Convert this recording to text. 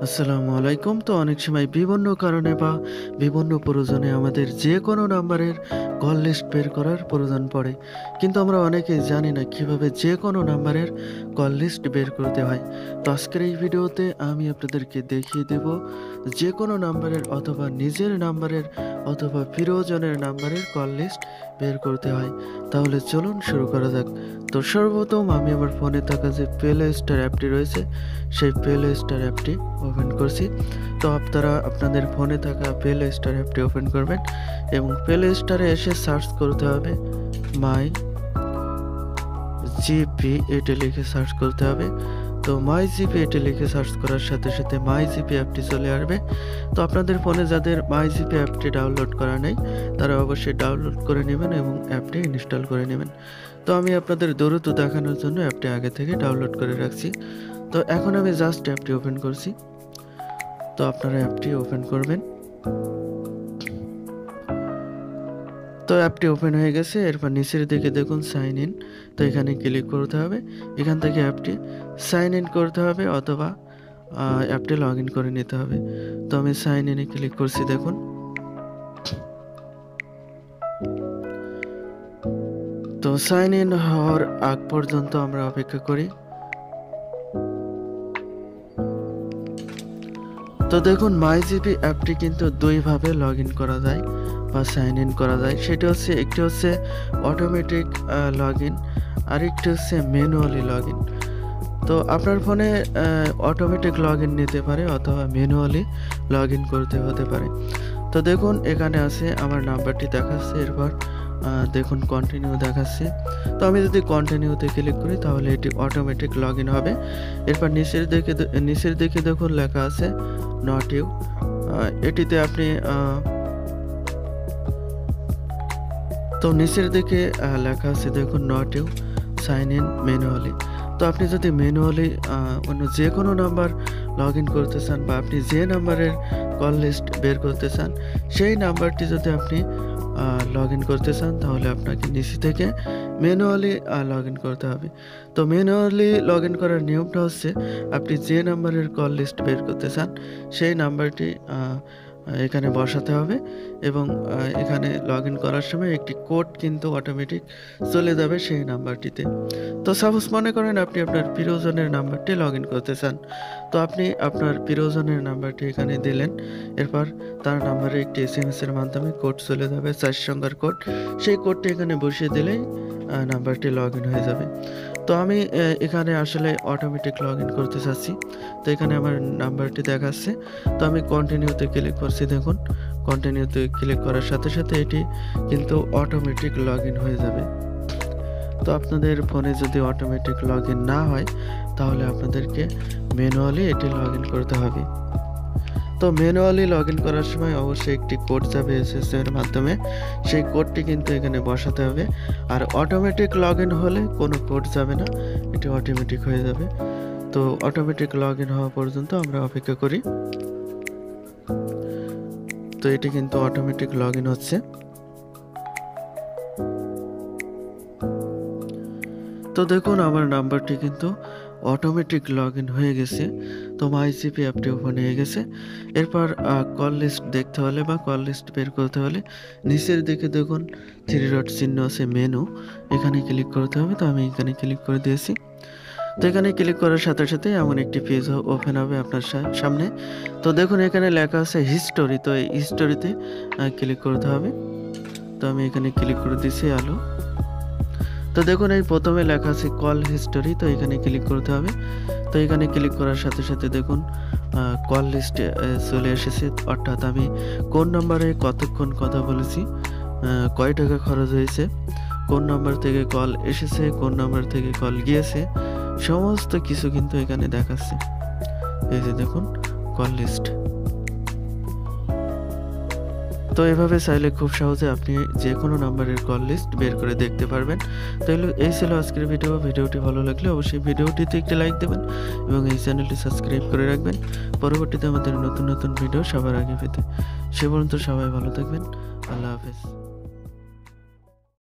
আসসালামু আলাইকুম। তো অনেক সময় বিভিন্ন কারণে বা বিভিন্ন প্রয়োজনে আমাদের যে কোনো নাম্বারের কল লিস্ট বের করার প্রয়োজন পড়ে, কিন্তু আমরা অনেকেই জানি না কিভাবে যে কোনো নাম্বারের কল লিস্ট বের করতে হয়। তো আজকের এই ভিডিওতে আমি আপনাদেরকে দেখিয়ে দেব যে কোনো নাম্বারের অথবা নিজের নাম্বারের অথবা প্রিয়জনের নাম্বারের কল লিস্ট বের করতে হয়। তাহলে চলুন শুরু করা যাক। তো সর্বপ্রথম আমি আমার ফোনে থাকা যে প্লে স্টোর অ্যাপটি রয়েছে সেই প্লে স্টোর অ্যাপটি ওপেন করছি। তো আপনারা আপনাদের ফোনে থাকা প্লে স্টোর অ্যাপটি ওপেন করবেন এবং প্লে স্টোরে এসে সার্চ করতে হবে মাই জিপি, এটি লিখে সার্চ করতে হবে। তো মাই জিপি এটি লিখে সার্চ করার সাথে সাথে মাই জিপি অ্যাপটি চলে আসবে। তো আপনাদের ফোনে যাদের মাই জিপি অ্যাপটি ডাউনলোড করা নেই তারা অবশ্যই ডাউনলোড করে নেবেন এবং অ্যাপটি ইনস্টল করে নেবেন। তো আমি আপনাদের দ্রুত দেখানোর জন্য অ্যাপটি আগে থেকে ডাউনলোড করে রাখছি। তো এখন আমি জাস্ট অ্যাপটি ওপেন করছি। তো আপনারা অ্যাপটি ওপেন করবেন। তো অ্যাপটি ওপেন হয়ে গেছে। এরপর নিচের দিকে দেখুন সাইন ইন, তো এখানে ক্লিক করতে হবে। এখান থেকে অ্যাপটি সাইন ইন করতে হবে অথবা অ্যাপটি লগ ইন করে নিতে হবে। তো আমি সাইন ইনে ক্লিক করছি। দেখুন তো সাইন ইন হওয়ার আগ পর্যন্ত আমরা অপেক্ষা করি। তো দেখুন মাই জিপি অ্যাপটি কিন্তু দুইভাবে লগ ইন করা যায় বা সাইন ইন করা যায়। সেটা হচ্ছে একটি হচ্ছে অটোমেটিক লগ ইন, আর একটি হচ্ছে ম্যানুয়ালি লগ ইন। তো আপনার ফোনে অটোমেটিক লগ ইন নিতে পারে অথবা ম্যানুয়ালি লগ ইন করতে হতে পারে। তো দেখুন এখানে আছে আমার নাম্বারটি দেখাচ্ছে। এরপর দেখুন কন্টিনিউ দেখাচ্ছে। তো আমি যদি কন্টিনিউতে ক্লিক করি তাহলে এটি অটোমেটিক লগ ইন হবে। এরপর নিচের দিকে দেখুন লেখা আছে নট ইউ, এটিতে আপনি তো নিচের দিকে লেখা আছে দেখুন not you sign in manually. তো আপনি যদি ম্যানুয়ালি অন্য যে কোনো নাম্বার লগ ইন করতে চান বা আপনি যে নাম্বারের কল লিস্ট বের করতে চান সেই নাম্বারটি যদি আপনি লগ ইন করতে চান তাহলে আপনাকে নিচে থেকে ম্যানুয়ালি লগ ইন করতে হবে। তো ম্যানুয়ালি লগ ইন করার নিয়মটা হচ্ছে আপনি যে নাম্বারের কল লিস্ট বের করতে চান সেই নাম্বারটি এখানে বসাতে হবে এবং এখানে লগ ইন করার সময় একটি কোড কিন্তু অটোমেটিক চলে যাবে সেই নাম্বারটিতে। তো সাপোজ মনে করেন আপনি আপনার প্রিয়জনের নাম্বারটি লগ ইন করতে চান। তো আপনি আপনার প্রিয়জনের নাম্বারটি এখানে দিলেন। এরপর তার নাম্বারে একটি SMS এর মাধ্যমে কোড চলে যাবে, 4 সংখ্যার কোড। সেই কোডটি এখানে বসিয়ে দিলেই নাম্বারটি লগ ইন হয়ে যাবে। তো আমি এখানে আসলে অটোমেটিক লগ ইন করতে চাচ্ছি। তো এখানে আমার নাম্বারটি দেখাচ্ছে। তো আমি কন্টিনিউতে ক্লিক করছি। দেখুন কন্টিনিউতে ক্লিক করার সাথে সাথে এটি কিন্তু অটোমেটিক লগ ইন হয়ে যাবে। তো আপনাদের ফোনে যদি অটোমেটিক লগ ইন না হয় তাহলে আপনাদেরকে ম্যানুয়ালি এটি লগ ইন করতে হবে। তো ম্যানুয়ালি লগ ইন করার সময় অবশ্যই একটি কোড যাবে SMS এর মাধ্যমে, সেই কোডটি কিন্তু এখানে বসাতে হবে। আর অটোমেটিক লগ ইন হলে কোনো কোড যাবে না, এটি অটোমেটিক হয়ে যাবে। তো অটোমেটিক লগ ইন হওয়া পর্যন্ত আমরা অপেক্ষা করি। তো এটি কিন্তু অটোমেটিক লগ ইন হচ্ছে। তো দেখুন আমার নাম্বারটি কিন্তু অটোমেটিক লগ ইন হয়ে গেছে। তো মাই জিপি অ্যাপটি ওপেন হয়ে গেছে। এরপর কল লিস্ট দেখতে হলে বা কল লিস্ট বের করতে হলে নিচের দিকে দেখুন 3 ডট চিহ্ন আছে মেনু, এখানে ক্লিক করতে হবে। তো আমি এখানে ক্লিক করে দিয়েছি। তো এখানে ক্লিক করার সাথে সাথে এমন একটি পেজ ওপেন হবে আপনার সামনে। তো দেখুন এখানে লেখা আছে হিস্টোরি, তো এই হিস্টোরিতে ক্লিক করতে হবে। তো আমি এখানে ক্লিক করে দিয়েছি আলো। তো দেখুন এই প্রথমে লেখা আছে কল হিস্টোরি, তো এখানে ক্লিক করতে হবে। তো এখানে ক্লিক করার সাথে সাথে দেখুন কল লিস্টে চলে এসেছে, অর্থাৎ আমি কোন নাম্বারে কতক্ষণ কথা বলেছি, কয় টাকা খরচ হয়েছে, কোন নাম্বার থেকে কল এসেছে, কোন নাম্বার থেকে কল গিয়েছে, সমস্ত কিছু কিন্তু এখানে দেখাচ্ছে। এই যে দেখুন কল লিস্ট। তো এভাবে চাইলে খুব সহজে আপনি যে কোনো নাম্বারের কল লিস্ট বের করে দেখতে পারবেন। তো এই ছিল আজকের ভিডিওটি ভালো লাগলে অবশ্যই ভিডিওটিতে একটি লাইক দেবেন এবং এই চ্যানেলটি সাবস্ক্রাইব করে রাখবেন পরবর্তীতে আমাদের নতুন নতুন ভিডিও সবার আগে পেতে। সে পর্যন্ত সবাই ভালো থাকবেন। আল্লাহ হাফেজ।